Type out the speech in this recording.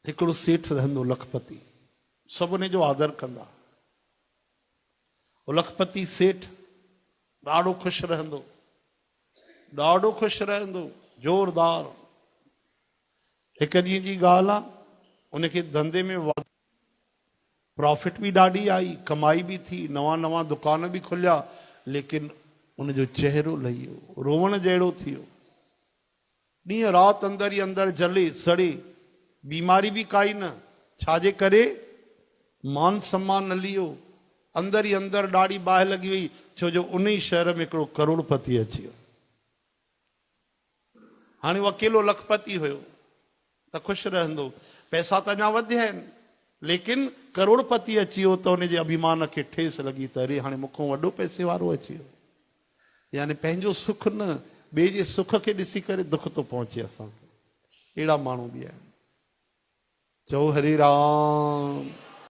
हिकिड़ो सेठ रहंदो लखपति, सभिनी जो आदर कंदा। लखपति सेठ ॾाढो ख़ुशि रहंदो, ॾाढो ख़ुशि रहंदो, ज़ोरदार। हिकु ॾींहं जी ॻाल्हि आहे, उनखे धंधे में प्रॉफिट भी ॾाढी आई, कमाई भी थी, नवां नवां दुकान भी खुलिया, लेकिन उनजो चेहरो लही वियो, रोवण जहिड़ो थी वियो। ॾींहं राति अंदर ई अंदर जले सड़े, बीमारी भी काई न, छाजे करे मान सम्मान हली वियो, अंदर ई अंदर ॾाढी बाहि लगी वई, छो जो उन ई शहर में हिकिड़ो करोड़पति अची वियो। हाणे उहो अकेलो लखपति हुयो त ख़ुशि रहंदो, पैसा त अञा वधिया आहिनि, लेकिन करोड़पति अची वियो त उनजे अभिमान खे ठेस लगी त अरे हाणे मूंखां वॾो पैसे वारो अची वियो। यानी पंहिंजो सुख न, ॿिए जे सुख खे ॾिसी करे दुख थो पहुचे असांखे। अहिड़ा माण्हू बि आहिनि। चओ हरे राम।